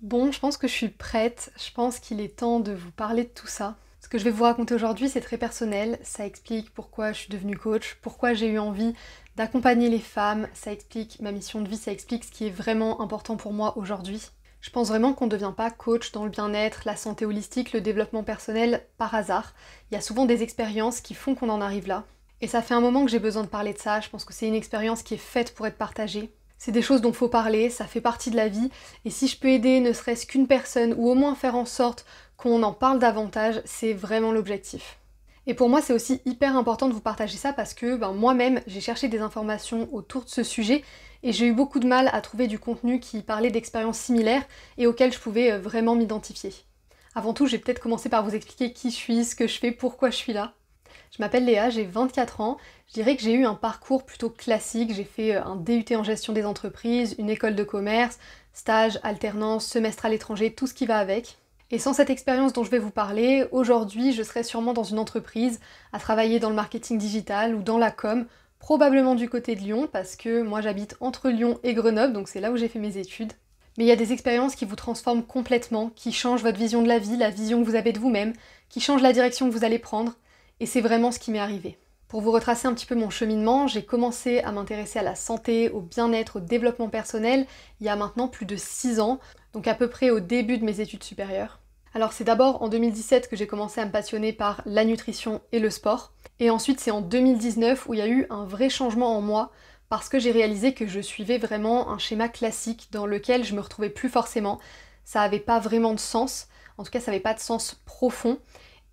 Bon, je pense que je suis prête, je pense qu'il est temps de vous parler de tout ça. Ce que je vais vous raconter aujourd'hui, c'est très personnel, ça explique pourquoi je suis devenue coach, pourquoi j'ai eu envie d'accompagner les femmes, ça explique ma mission de vie, ça explique ce qui est vraiment important pour moi aujourd'hui. Je pense vraiment qu'on ne devient pas coach dans le bien-être, la santé holistique, le développement personnel par hasard. Il y a souvent des expériences qui font qu'on en arrive là. Et ça fait un moment que j'ai besoin de parler de ça, je pense que c'est une expérience qui est faite pour être partagée. C'est des choses dont il faut parler, ça fait partie de la vie, et si je peux aider ne serait-ce qu'une personne, ou au moins faire en sorte qu'on en parle davantage, c'est vraiment l'objectif. Et pour moi c'est aussi hyper important de vous partager ça parce que moi-même j'ai cherché des informations autour de ce sujet, et j'ai eu beaucoup de mal à trouver du contenu qui parlait d'expériences similaires et auxquelles je pouvais vraiment m'identifier. Avant tout, je vais peut-être commencer par vous expliquer qui je suis, ce que je fais, pourquoi je suis là. Je m'appelle Léa, j'ai 24 ans. Je dirais que j'ai eu un parcours plutôt classique. J'ai fait un DUT en gestion des entreprises, une école de commerce, stage, alternance, semestre à l'étranger, tout ce qui va avec. Et sans cette expérience dont je vais vous parler, aujourd'hui je serais sûrement dans une entreprise à travailler dans le marketing digital ou dans la com, probablement du côté de Lyon parce que moi j'habite entre Lyon et Grenoble, donc c'est là où j'ai fait mes études. Mais il y a des expériences qui vous transforment complètement, qui changent votre vision de la vie, la vision que vous avez de vous-même, qui changent la direction que vous allez prendre. Et c'est vraiment ce qui m'est arrivé. Pour vous retracer un petit peu mon cheminement, j'ai commencé à m'intéresser à la santé, au bien-être, au développement personnel il y a maintenant plus de 6 ans, donc à peu près au début de mes études supérieures. Alors c'est d'abord en 2017 que j'ai commencé à me passionner par la nutrition et le sport, et ensuite c'est en 2019 où il y a eu un vrai changement en moi, parce que j'ai réalisé que je suivais vraiment un schéma classique dans lequel je me retrouvais plus forcément, ça avait pas vraiment de sens, en tout cas ça avait pas de sens profond,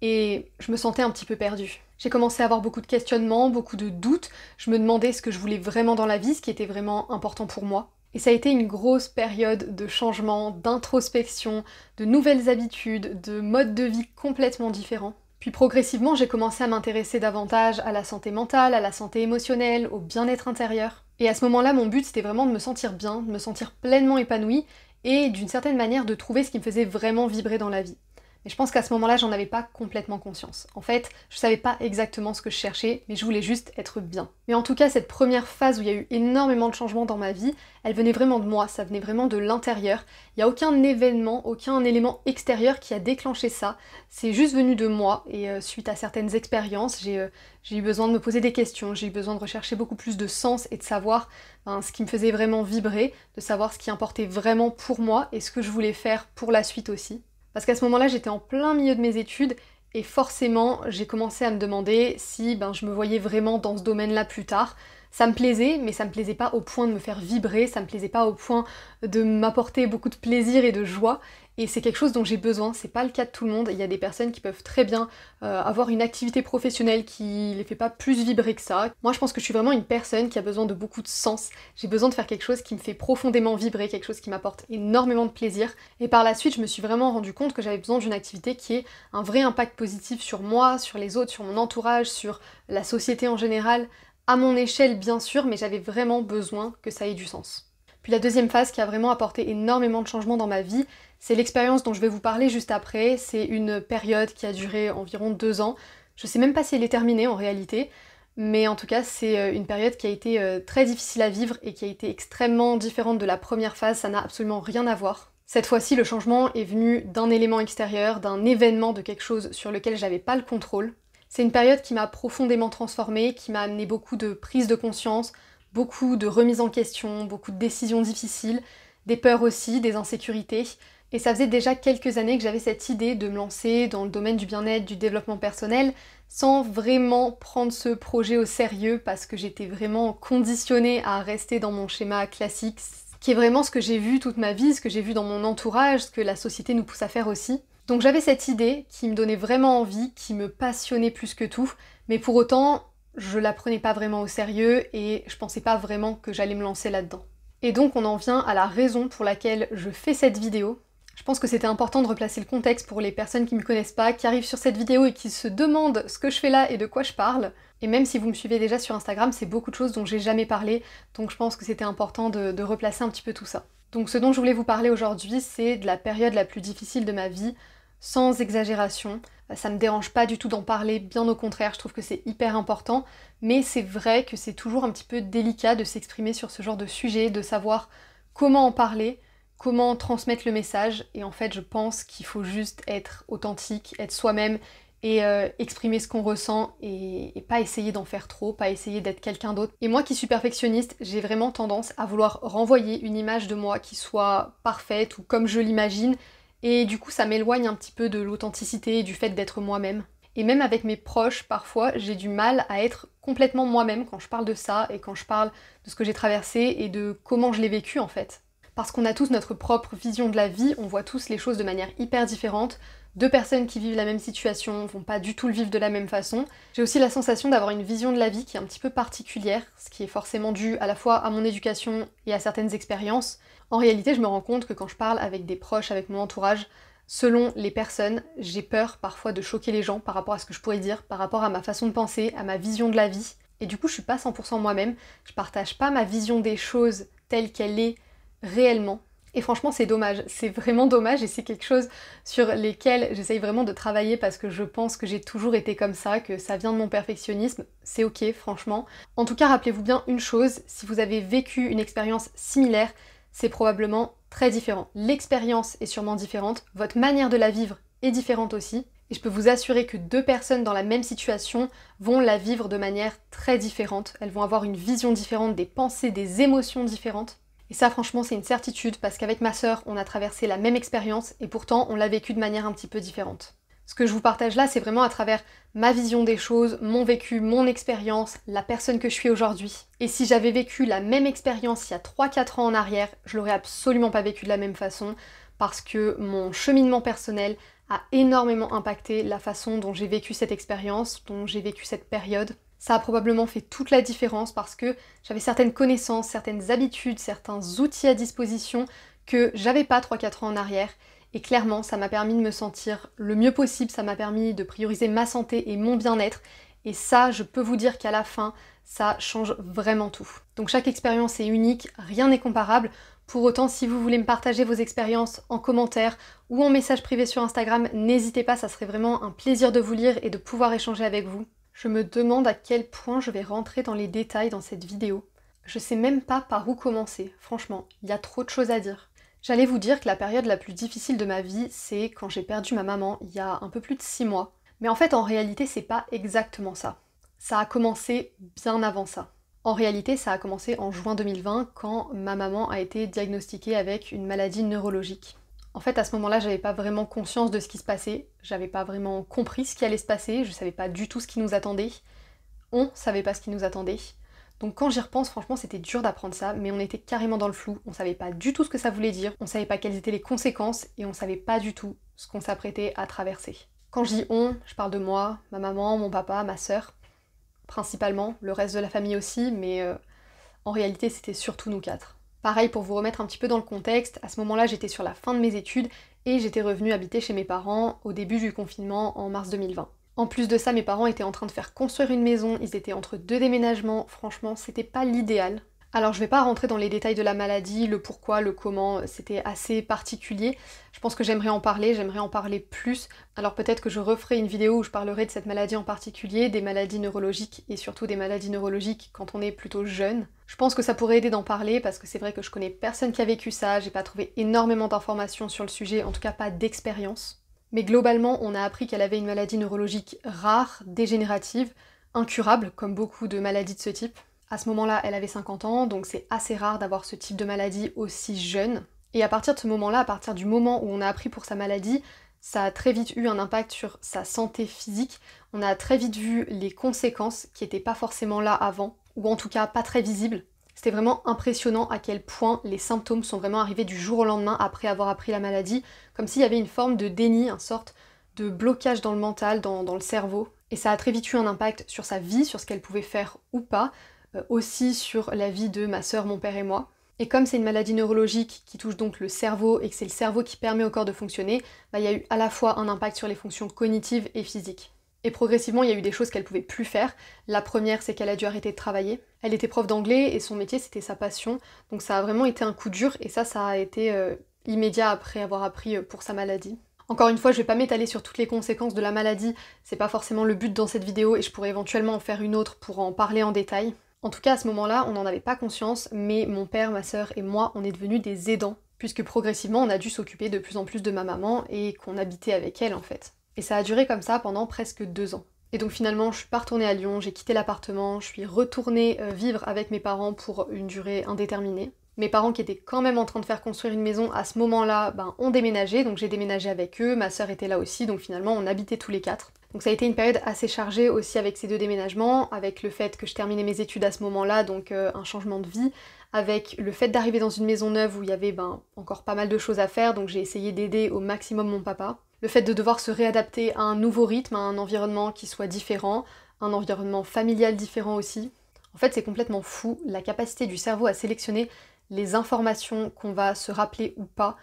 et je me sentais un petit peu perdue. J'ai commencé à avoir beaucoup de questionnements, beaucoup de doutes, je me demandais ce que je voulais vraiment dans la vie, ce qui était vraiment important pour moi. Et ça a été une grosse période de changement, d'introspection, de nouvelles habitudes, de modes de vie complètement différents. Puis progressivement, j'ai commencé à m'intéresser davantage à la santé mentale, à la santé émotionnelle, au bien-être intérieur. Et à ce moment-là, mon but c'était vraiment de me sentir bien, de me sentir pleinement épanouie et d'une certaine manière de trouver ce qui me faisait vraiment vibrer dans la vie. Mais je pense qu'à ce moment-là, j'en avais pas complètement conscience. En fait, je savais pas exactement ce que je cherchais, mais je voulais juste être bien. Mais en tout cas, cette première phase où il y a eu énormément de changements dans ma vie, elle venait vraiment de moi, ça venait vraiment de l'intérieur. Il n'y a aucun événement, aucun élément extérieur qui a déclenché ça. C'est juste venu de moi, et suite à certaines expériences, j'ai eu besoin de me poser des questions, j'ai eu besoin de rechercher beaucoup plus de sens et de savoir ce qui me faisait vraiment vibrer, de savoir ce qui importait vraiment pour moi et ce que je voulais faire pour la suite aussi. Parce qu'à ce moment-là, j'étais en plein milieu de mes études et forcément, j'ai commencé à me demander si je me voyais vraiment dans ce domaine-là plus tard. Ça me plaisait, mais ça me plaisait pas au point de me faire vibrer, ça me plaisait pas au point de m'apporter beaucoup de plaisir et de joie. Et c'est quelque chose dont j'ai besoin, c'est pas le cas de tout le monde. Il y a des personnes qui peuvent très bien avoir une activité professionnelle qui les fait pas plus vibrer que ça. Moi je pense que je suis vraiment une personne qui a besoin de beaucoup de sens. J'ai besoin de faire quelque chose qui me fait profondément vibrer, quelque chose qui m'apporte énormément de plaisir. Et par la suite je me suis vraiment rendu compte que j'avais besoin d'une activité qui ait un vrai impact positif sur moi, sur les autres, sur mon entourage, sur la société en général, à mon échelle bien sûr, mais j'avais vraiment besoin que ça ait du sens. Puis la deuxième phase qui a vraiment apporté énormément de changements dans ma vie, c'est l'expérience dont je vais vous parler juste après. C'est une période qui a duré environ 2 ans. Je sais même pas si elle est terminée en réalité, mais en tout cas c'est une période qui a été très difficile à vivre et qui a été extrêmement différente de la première phase, ça n'a absolument rien à voir. Cette fois-ci, le changement est venu d'un élément extérieur, d'un événement, de quelque chose sur lequel j'avais pas le contrôle. C'est une période qui m'a profondément transformée, qui m'a amené beaucoup de prise de conscience, beaucoup de remises en question, beaucoup de décisions difficiles, des peurs aussi, des insécurités. Et ça faisait déjà quelques années que j'avais cette idée de me lancer dans le domaine du bien-être, du développement personnel, sans vraiment prendre ce projet au sérieux parce que j'étais vraiment conditionnée à rester dans mon schéma classique, qui est vraiment ce que j'ai vu toute ma vie, ce que j'ai vu dans mon entourage, ce que la société nous pousse à faire aussi. Donc j'avais cette idée qui me donnait vraiment envie, qui me passionnait plus que tout, mais pour autant, je la prenais pas vraiment au sérieux et je pensais pas vraiment que j'allais me lancer là-dedans. Et donc on en vient à la raison pour laquelle je fais cette vidéo. Je pense que c'était important de replacer le contexte pour les personnes qui me connaissent pas, qui arrivent sur cette vidéo et qui se demandent ce que je fais là et de quoi je parle. Et même si vous me suivez déjà sur Instagram, c'est beaucoup de choses dont j'ai jamais parlé, donc je pense que c'était important de replacer un petit peu tout ça. Donc ce dont je voulais vous parler aujourd'hui, c'est de la période la plus difficile de ma vie, sans exagération. Ça me dérange pas du tout d'en parler, bien au contraire, je trouve que c'est hyper important, mais c'est vrai que c'est toujours un petit peu délicat de s'exprimer sur ce genre de sujet, de savoir comment en parler, comment transmettre le message. Et en fait, je pense qu'il faut juste être authentique, être soi-même et exprimer ce qu'on ressent et pas essayer d'en faire trop, pas essayer d'être quelqu'un d'autre. Et moi qui suis perfectionniste, j'ai vraiment tendance à vouloir renvoyer une image de moi qui soit parfaite ou comme je l'imagine, et du coup ça m'éloigne un petit peu de l'authenticité et du fait d'être moi-même. Et même avec mes proches, parfois, j'ai du mal à être complètement moi-même quand je parle de ça et quand je parle de ce que j'ai traversé et de comment je l'ai vécu en fait. Parce qu'on a tous notre propre vision de la vie, on voit tous les choses de manière hyper différente. Deux personnes qui vivent la même situation vont pas du tout le vivre de la même façon. J'ai aussi la sensation d'avoir une vision de la vie qui est un petit peu particulière, ce qui est forcément dû à la fois à mon éducation et à certaines expériences. En réalité, je me rends compte que quand je parle avec des proches, avec mon entourage, selon les personnes, j'ai peur parfois de choquer les gens par rapport à ce que je pourrais dire, par rapport à ma façon de penser, à ma vision de la vie. Et du coup, je suis pas 100% moi-même, je partage pas ma vision des choses telle qu'elle est réellement. Et franchement, c'est dommage, c'est vraiment dommage et c'est quelque chose sur lesquels j'essaye vraiment de travailler parce que je pense que j'ai toujours été comme ça, que ça vient de mon perfectionnisme, c'est ok, franchement. En tout cas, rappelez-vous bien une chose, si vous avez vécu une expérience similaire, c'est probablement très différent. L'expérience est sûrement différente, votre manière de la vivre est différente aussi, et je peux vous assurer que deux personnes dans la même situation vont la vivre de manière très différente, elles vont avoir une vision différente, des pensées, des émotions différentes. Et ça franchement c'est une certitude parce qu'avec ma sœur on a traversé la même expérience et pourtant on l'a vécu de manière un petit peu différente. Ce que je vous partage là c'est vraiment à travers ma vision des choses, mon vécu, mon expérience, la personne que je suis aujourd'hui. Et si j'avais vécu la même expérience il y a 3-4 ans en arrière, je l'aurais absolument pas vécu de la même façon parce que mon cheminement personnel a énormément impacté la façon dont j'ai vécu cette expérience, dont j'ai vécu cette période. Ça a probablement fait toute la différence parce que j'avais certaines connaissances, certaines habitudes, certains outils à disposition que j'avais pas 3-4 ans en arrière. Et clairement, ça m'a permis de me sentir le mieux possible, ça m'a permis de prioriser ma santé et mon bien-être. Et ça, je peux vous dire qu'à la fin, ça change vraiment tout. Donc chaque expérience est unique, rien n'est comparable. Pour autant, si vous voulez me partager vos expériences en commentaire ou en message privé sur Instagram, n'hésitez pas, ça serait vraiment un plaisir de vous lire et de pouvoir échanger avec vous. Je me demande à quel point je vais rentrer dans les détails dans cette vidéo. Je sais même pas par où commencer, franchement, il y a trop de choses à dire. J'allais vous dire que la période la plus difficile de ma vie, c'est quand j'ai perdu ma maman il y a un peu plus de 6 mois. Mais en fait, en réalité, c'est pas exactement ça. Ça a commencé bien avant ça. En réalité, ça a commencé en juin 2020 quand ma maman a été diagnostiquée avec une maladie neurologique. En fait, à ce moment-là, j'avais pas vraiment conscience de ce qui se passait, j'avais pas vraiment compris ce qui allait se passer, je savais pas du tout ce qui nous attendait. On savait pas ce qui nous attendait. Donc quand j'y repense, franchement, c'était dur d'apprendre ça, mais on était carrément dans le flou, on savait pas du tout ce que ça voulait dire, on savait pas quelles étaient les conséquences, et on savait pas du tout ce qu'on s'apprêtait à traverser. Quand je dis on, je parle de moi, ma maman, mon papa, ma sœur, principalement, le reste de la famille aussi, mais en réalité c'était surtout nous quatre. Pareil, pour vous remettre un petit peu dans le contexte, à ce moment-là j'étais sur la fin de mes études et j'étais revenue habiter chez mes parents au début du confinement en mars 2020. En plus de ça, mes parents étaient en train de faire construire une maison, ils étaient entre deux déménagements, franchement c'était pas l'idéal. Alors je vais pas rentrer dans les détails de la maladie, le pourquoi, le comment, c'était assez particulier. Je pense que j'aimerais en parler plus. Alors peut-être que je referai une vidéo où je parlerai de cette maladie en particulier, des maladies neurologiques et surtout des maladies neurologiques quand on est plutôt jeune. Je pense que ça pourrait aider d'en parler parce que c'est vrai que je connais personne qui a vécu ça, j'ai pas trouvé énormément d'informations sur le sujet, en tout cas pas d'expérience. Mais globalement, on a appris qu'elle avait une maladie neurologique rare, dégénérative, incurable, comme beaucoup de maladies de ce type. À ce moment-là, elle avait 50 ans, donc c'est assez rare d'avoir ce type de maladie aussi jeune. Et à partir de ce moment-là, à partir du moment où on a appris pour sa maladie, ça a très vite eu un impact sur sa santé physique. On a très vite vu les conséquences qui n'étaient pas forcément là avant, ou en tout cas pas très visibles. C'était vraiment impressionnant à quel point les symptômes sont vraiment arrivés du jour au lendemain après avoir appris la maladie, comme s'il y avait une forme de déni, une sorte de blocage dans le mental, dans le cerveau. Et ça a très vite eu un impact sur sa vie, sur ce qu'elle pouvait faire ou pas, aussi sur la vie de ma sœur, mon père et moi. Et comme c'est une maladie neurologique qui touche donc le cerveau et que c'est le cerveau qui permet au corps de fonctionner, il y a eu à la fois un impact sur les fonctions cognitives et physiques. Et progressivement, il y a eu des choses qu'elle pouvait plus faire. La première, c'est qu'elle a dû arrêter de travailler. Elle était prof d'anglais et son métier, c'était sa passion. Donc ça a vraiment été un coup dur et ça a été immédiat après avoir appris pour sa maladie. Encore une fois, je vais pas m'étaler sur toutes les conséquences de la maladie, c'est pas forcément le but dans cette vidéo et je pourrais éventuellement en faire une autre pour en parler en détail. En tout cas, à ce moment-là, on n'en avait pas conscience, mais mon père, ma sœur et moi, on est devenus des aidants. puisque progressivement on a dû s'occuper de plus en plus de ma maman et qu'on habitait avec elle en fait. Et ça a duré comme ça pendant presque 2 ans. Et donc finalement je suis pas retournée à Lyon, j'ai quitté l'appartement, je suis retournée vivre avec mes parents pour une durée indéterminée. Mes parents qui étaient quand même en train de faire construire une maison à ce moment-là, ont déménagé, donc j'ai déménagé avec eux, ma sœur était là aussi, donc finalement on habitait tous les quatre. Donc ça a été une période assez chargée aussi avec ces 2 déménagements, avec le fait que je terminais mes études à ce moment-là, donc un changement de vie, avec le fait d'arriver dans une maison neuve où il y avait encore pas mal de choses à faire, donc j'ai essayé d'aider au maximum mon papa. Le fait de devoir se réadapter à un nouveau rythme, à un environnement qui soit différent, un environnement familial différent aussi. En fait c'est complètement fou, la capacité du cerveau à sélectionner les informations qu'on va se rappeler ou pas,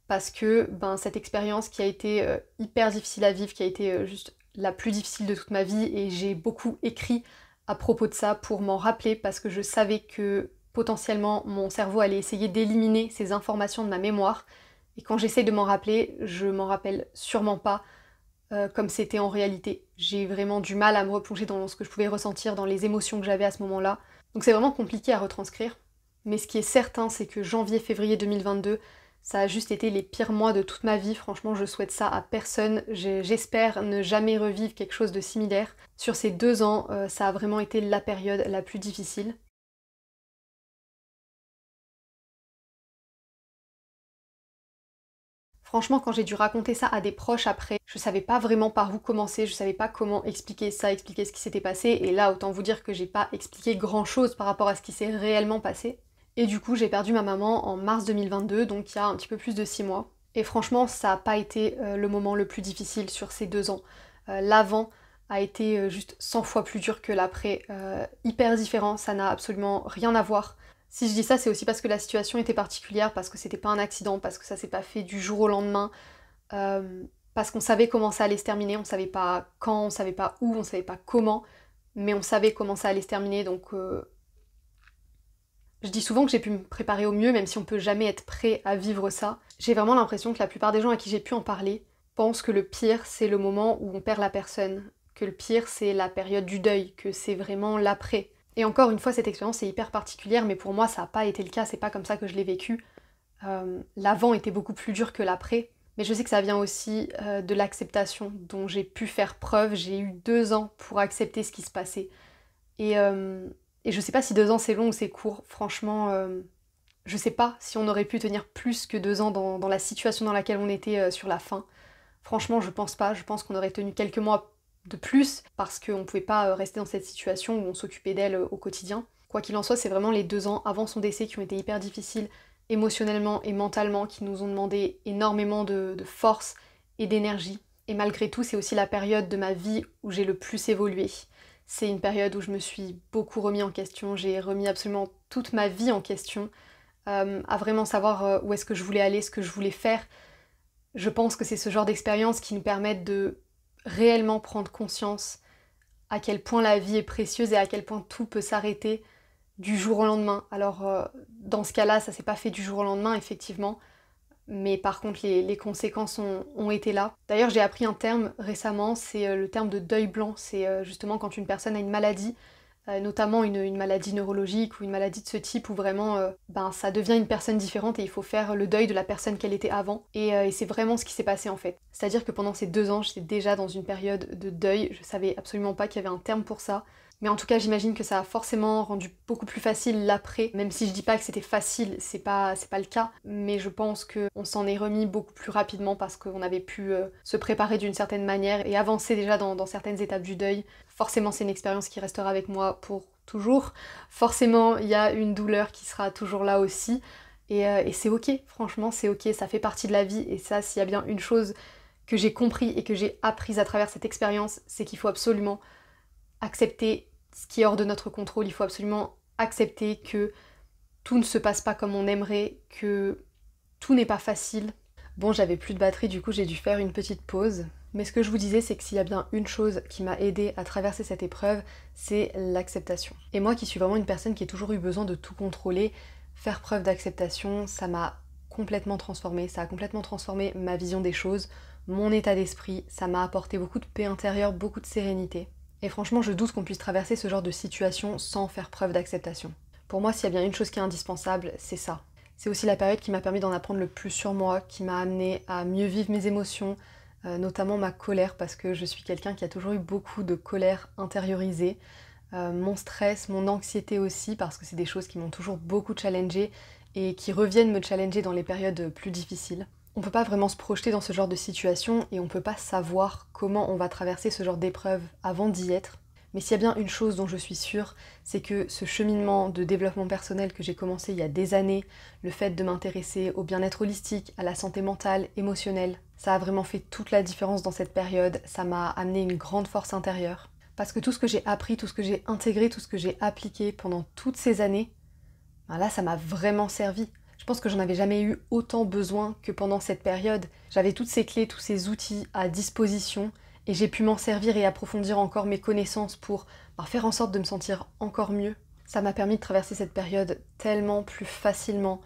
parce que cette expérience qui a été hyper difficile à vivre, qui a été juste la plus difficile de toute ma vie, et j'ai beaucoup écrit à propos de ça pour m'en rappeler, parce que je savais que potentiellement mon cerveau allait essayer d'éliminer ces informations de ma mémoire, et quand j'essaye de m'en rappeler, je m'en rappelle sûrement pas comme c'était en réalité. J'ai vraiment du mal à me replonger dans ce que je pouvais ressentir, dans les émotions que j'avais à ce moment-là. Donc c'est vraiment compliqué à retranscrire. Mais ce qui est certain, c'est que janvier-février 2022, ça a juste été les pires mois de toute ma vie. Franchement, je souhaite ça à personne. J'espère ne jamais revivre quelque chose de similaire. Sur ces 2 ans, ça a vraiment été la période la plus difficile. Franchement, quand j'ai dû raconter ça à des proches après, je savais pas vraiment par où commencer, je savais pas comment expliquer ça, expliquer ce qui s'était passé, et là, autant vous dire que j'ai pas expliqué grand chose par rapport à ce qui s'est réellement passé. Et du coup, j'ai perdu ma maman en mars 2022, donc il y a un petit peu plus de 6 mois. Et franchement, ça a pas été le moment le plus difficile sur ces 2 ans. L'avant a été juste 100 fois plus dur que l'après, hyper différent, ça n'a absolument rien à voir. Si je dis ça, c'est aussi parce que la situation était particulière, parce que c'était pas un accident, parce que ça s'est pas fait du jour au lendemain, parce qu'on savait comment ça allait se terminer, on savait pas quand, on savait pas où, on savait pas comment, mais on savait comment ça allait se terminer, donc je dis souvent que j'ai pu me préparer au mieux, même si on peut jamais être prêt à vivre ça. J'ai vraiment l'impression que la plupart des gens à qui j'ai pu en parler pensent que le pire, c'est le moment où on perd la personne, que le pire, c'est la période du deuil, que c'est vraiment l'après. Et encore une fois, cette expérience est hyper particulière, mais pour moi, ça n'a pas été le cas, c'est pas comme ça que je l'ai vécu. L'avant était beaucoup plus dur que l'après, mais je sais que ça vient aussi de l'acceptation dont j'ai pu faire preuve. J'ai eu 2 ans pour accepter ce qui se passait. Et je sais pas si 2 ans c'est long ou c'est court, franchement, je sais pas si on aurait pu tenir plus que 2 ans dans la situation dans laquelle on était sur la fin. Franchement, je pense pas, je pense qu'on aurait tenu quelques mois de plus parce qu'on pouvait pas rester dans cette situation où on s'occupait d'elle au quotidien. Quoi qu'il en soit, c'est vraiment les 2 ans avant son décès qui ont été hyper difficiles, émotionnellement et mentalement, qui nous ont demandé énormément de force et d'énergie. Et malgré tout, c'est aussi la période de ma vie où j'ai le plus évolué. C'est une période où je me suis beaucoup remis en question, j'ai remis absolument toute ma vie en question, à vraiment savoir où est-ce que je voulais aller, ce que je voulais faire. Je pense que c'est ce genre d'expérience qui nous permettent de réellement prendre conscience à quel point la vie est précieuse et à quel point tout peut s'arrêter du jour au lendemain. Alors dans ce cas-là, ça s'est pas fait du jour au lendemain, effectivement, mais par contre les conséquences ont été là. D'ailleurs j'ai appris un terme récemment, c'est le terme de deuil blanc, c'est justement quand une personne a une maladie, notamment une maladie neurologique ou une maladie de ce type où vraiment ça devient une personne différente et il faut faire le deuil de la personne qu'elle était avant. Et c'est vraiment ce qui s'est passé en fait. C'est-à-dire que pendant ces 2 ans j'étais déjà dans une période de deuil, je savais absolument pas qu'il y avait un terme pour ça. Mais en tout cas, j'imagine que ça a forcément rendu beaucoup plus facile l'après, même si je dis pas que c'était facile, c'est pas le cas, mais je pense qu'on s'en est remis beaucoup plus rapidement parce qu'on avait pu se préparer d'une certaine manière et avancer déjà dans certaines étapes du deuil. Forcément, c'est une expérience qui restera avec moi pour toujours. Forcément, il y a une douleur qui sera toujours là aussi, et c'est ok, franchement, c'est ok, ça fait partie de la vie, et ça, s'il y a bien une chose que j'ai compris et que j'ai apprise à travers cette expérience, c'est qu'il faut absolument accepter ce qui est hors de notre contrôle, il faut absolument accepter que tout ne se passe pas comme on aimerait, que tout n'est pas facile. Bon, j'avais plus de batterie, du coup j'ai dû faire une petite pause. Mais ce que je vous disais, c'est que s'il y a bien une chose qui m'a aidée à traverser cette épreuve, c'est l'acceptation. Et moi qui suis vraiment une personne qui a toujours eu besoin de tout contrôler, faire preuve d'acceptation, ça m'a complètement transformée, ça a complètement transformé ma vision des choses, mon état d'esprit, ça m'a apporté beaucoup de paix intérieure, beaucoup de sérénité. Et franchement, je doute qu'on puisse traverser ce genre de situation sans faire preuve d'acceptation. Pour moi, s'il y a bien une chose qui est indispensable, c'est ça. C'est aussi la période qui m'a permis d'en apprendre le plus sur moi, qui m'a amené à mieux vivre mes émotions, notamment ma colère, parce que je suis quelqu'un qui a toujours eu beaucoup de colère intériorisée. Mon stress, mon anxiété aussi, parce que c'est des choses qui m'ont toujours beaucoup challengée et qui reviennent me challenger dans les périodes plus difficiles. On peut pas vraiment se projeter dans ce genre de situation et on peut pas savoir comment on va traverser ce genre d'épreuve avant d'y être. Mais s'il y a bien une chose dont je suis sûre, c'est que ce cheminement de développement personnel que j'ai commencé il y a des années, le fait de m'intéresser au bien-être holistique, à la santé mentale, émotionnelle, ça a vraiment fait toute la différence dans cette période, ça m'a amené une grande force intérieure. Parce que tout ce que j'ai appris, tout ce que j'ai intégré, tout ce que j'ai appliqué pendant toutes ces années, ben là ça m'a vraiment servi. Je pense que j'en avais jamais eu autant besoin que pendant cette période. J'avais toutes ces clés, tous ces outils à disposition et j'ai pu m'en servir et approfondir encore mes connaissances pour faire en sorte de me sentir encore mieux. Ça m'a permis de traverser cette période tellement plus facilement,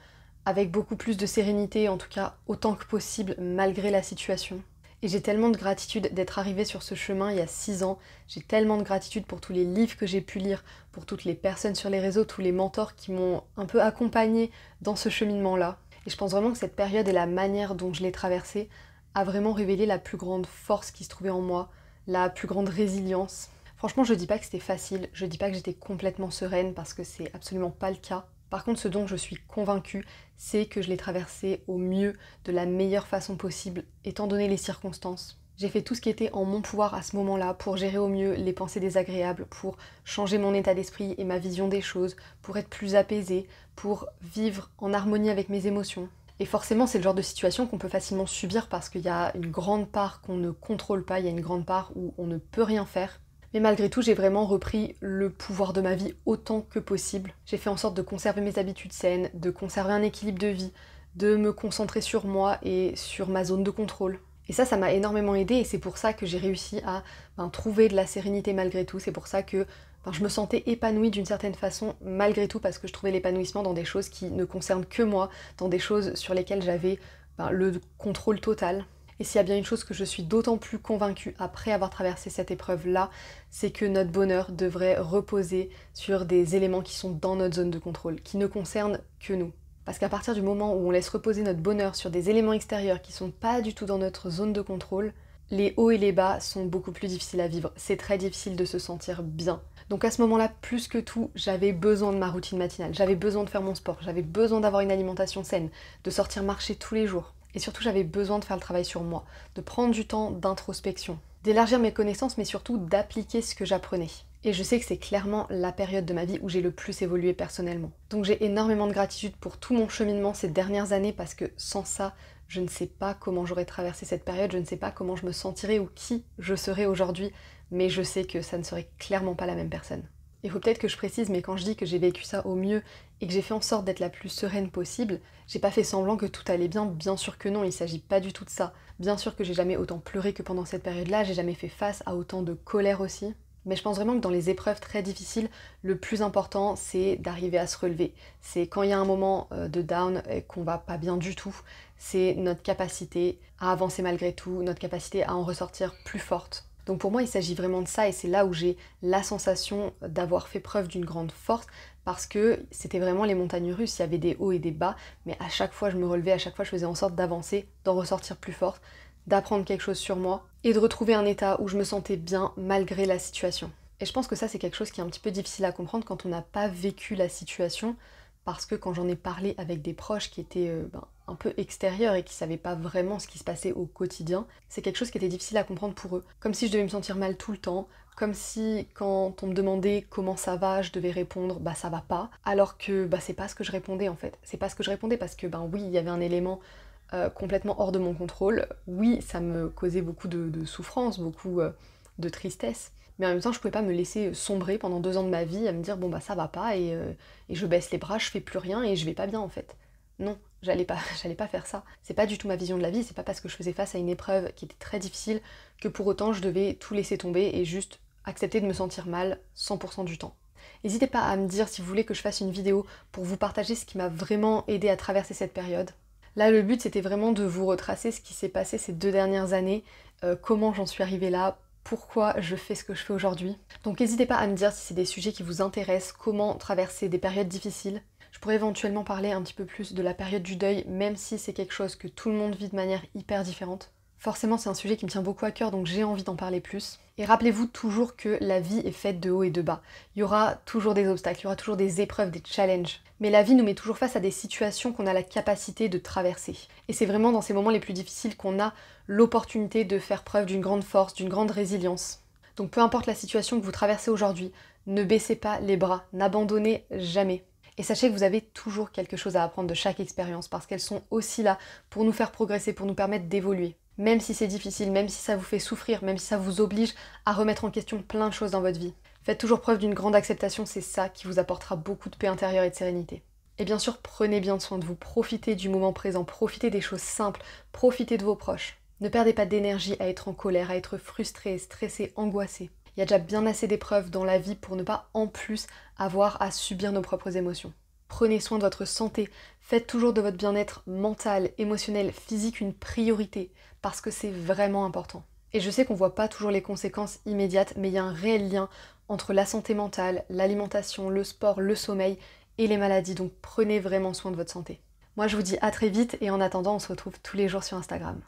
avec beaucoup plus de sérénité, en tout cas autant que possible, malgré la situation. Et j'ai tellement de gratitude d'être arrivée sur ce chemin il y a 6 ans. J'ai tellement de gratitude pour tous les livres que j'ai pu lire, pour toutes les personnes sur les réseaux, tous les mentors qui m'ont un peu accompagnée dans ce cheminement-là. Et je pense vraiment que cette période et la manière dont je l'ai traversée a vraiment révélé la plus grande force qui se trouvait en moi, la plus grande résilience. Franchement, je dis pas que c'était facile, je dis pas que j'étais complètement sereine parce que c'est absolument pas le cas. Par contre, ce dont je suis convaincue, c'est que je l'ai traversé au mieux, de la meilleure façon possible, étant donné les circonstances. J'ai fait tout ce qui était en mon pouvoir à ce moment-là pour gérer au mieux les pensées désagréables, pour changer mon état d'esprit et ma vision des choses, pour être plus apaisée, pour vivre en harmonie avec mes émotions. Et forcément, c'est le genre de situation qu'on peut facilement subir parce qu'il y a une grande part qu'on ne contrôle pas, il y a une grande part où on ne peut rien faire. Mais malgré tout, j'ai vraiment repris le pouvoir de ma vie autant que possible. J'ai fait en sorte de conserver mes habitudes saines, de conserver un équilibre de vie, de me concentrer sur moi et sur ma zone de contrôle. Et ça m'a énormément aidée et c'est pour ça que j'ai réussi à trouver de la sérénité malgré tout. C'est pour ça que je me sentais épanouie d'une certaine façon malgré tout parce que je trouvais l'épanouissement dans des choses qui ne concernent que moi, dans des choses sur lesquelles j'avais le contrôle total. Et s'il y a bien une chose que je suis d'autant plus convaincue après avoir traversé cette épreuve-là, c'est que notre bonheur devrait reposer sur des éléments qui sont dans notre zone de contrôle, qui ne concernent que nous. Parce qu'à partir du moment où on laisse reposer notre bonheur sur des éléments extérieurs qui sont pas du tout dans notre zone de contrôle, les hauts et les bas sont beaucoup plus difficiles à vivre. C'est très difficile de se sentir bien. Donc à ce moment-là, plus que tout, j'avais besoin de ma routine matinale, j'avais besoin de faire mon sport, j'avais besoin d'avoir une alimentation saine, de sortir marcher tous les jours. Et surtout, j'avais besoin de faire le travail sur moi, de prendre du temps d'introspection, d'élargir mes connaissances, mais surtout d'appliquer ce que j'apprenais. Et je sais que c'est clairement la période de ma vie où j'ai le plus évolué personnellement. Donc j'ai énormément de gratitude pour tout mon cheminement ces dernières années parce que sans ça, je ne sais pas comment j'aurais traversé cette période, je ne sais pas comment je me sentirais ou qui je serais aujourd'hui, mais je sais que ça ne serait clairement pas la même personne. Il faut peut-être que je précise, mais quand je dis que j'ai vécu ça au mieux et que j'ai fait en sorte d'être la plus sereine possible, j'ai pas fait semblant que tout allait bien sûr que non, il s'agit pas du tout de ça. Bien sûr que j'ai jamais autant pleuré que pendant cette période-là, j'ai jamais fait face à autant de colère aussi. Mais je pense vraiment que dans les épreuves très difficiles, le plus important, c'est d'arriver à se relever. C'est quand il y a un moment de down et qu'on va pas bien du tout, c'est notre capacité à avancer malgré tout, notre capacité à en ressortir plus forte. Donc pour moi, il s'agit vraiment de ça et c'est là où j'ai la sensation d'avoir fait preuve d'une grande force parce que c'était vraiment les montagnes russes, il y avait des hauts et des bas, mais à chaque fois je me relevais, à chaque fois je faisais en sorte d'avancer, d'en ressortir plus forte, d'apprendre quelque chose sur moi et de retrouver un état où je me sentais bien malgré la situation. Et je pense que ça c'est quelque chose qui est un petit peu difficile à comprendre quand on n'a pas vécu la situation parce que quand j'en ai parlé avec des proches qui étaient un peu extérieurs et qui savaient pas vraiment ce qui se passait au quotidien, c'est quelque chose qui était difficile à comprendre pour eux. Comme si je devais me sentir mal tout le temps, comme si quand on me demandait comment ça va, je devais répondre ça va pas, alors que c'est pas ce que je répondais en fait. C'est pas ce que je répondais parce que oui, il y avait un élément complètement hors de mon contrôle. Oui, ça me causait beaucoup de souffrance, beaucoup de tristesse. Mais en même temps, je pouvais pas me laisser sombrer pendant 2 ans de ma vie à me dire ça va pas et je baisse les bras, je fais plus rien et je vais pas bien en fait. Non, j'allais pas faire ça. C'est pas du tout ma vision de la vie, c'est pas parce que je faisais face à une épreuve qui était très difficile que pour autant je devais tout laisser tomber et juste accepter de me sentir mal 100% du temps. N'hésitez pas à me dire si vous voulez que je fasse une vidéo pour vous partager ce qui m'a vraiment aidé à traverser cette période. Là, le but c'était vraiment de vous retracer ce qui s'est passé ces 2 dernières années, comment j'en suis arrivée là, pourquoi je fais ce que je fais aujourd'hui. Donc n'hésitez pas à me dire si c'est des sujets qui vous intéressent, comment traverser des périodes difficiles. Je pourrais éventuellement parler un petit peu plus de la période du deuil, même si c'est quelque chose que tout le monde vit de manière hyper différente. Forcément, c'est un sujet qui me tient beaucoup à cœur, donc j'ai envie d'en parler plus. Et rappelez-vous toujours que la vie est faite de hauts et de bas. Il y aura toujours des obstacles, il y aura toujours des épreuves, des challenges. Mais la vie nous met toujours face à des situations qu'on a la capacité de traverser. Et c'est vraiment dans ces moments les plus difficiles qu'on a l'opportunité de faire preuve d'une grande force, d'une grande résilience. Donc peu importe la situation que vous traversez aujourd'hui, ne baissez pas les bras, n'abandonnez jamais. Et sachez que vous avez toujours quelque chose à apprendre de chaque expérience, parce qu'elles sont aussi là pour nous faire progresser, pour nous permettre d'évoluer. Même si c'est difficile, même si ça vous fait souffrir, même si ça vous oblige à remettre en question plein de choses dans votre vie. Faites toujours preuve d'une grande acceptation, c'est ça qui vous apportera beaucoup de paix intérieure et de sérénité. Et bien sûr, prenez bien soin de vous, profitez du moment présent, profitez des choses simples, profitez de vos proches. Ne perdez pas d'énergie à être en colère, à être frustré, stressé, angoissé. Il y a déjà bien assez d'épreuves dans la vie pour ne pas en plus avoir à subir nos propres émotions. Prenez soin de votre santé, faites toujours de votre bien-être mental, émotionnel, physique une priorité, parce que c'est vraiment important. Et je sais qu'on voit pas toujours les conséquences immédiates, mais il y a un réel lien entre la santé mentale, l'alimentation, le sport, le sommeil et les maladies, donc prenez vraiment soin de votre santé. Moi je vous dis à très vite et en attendant on se retrouve tous les jours sur Instagram.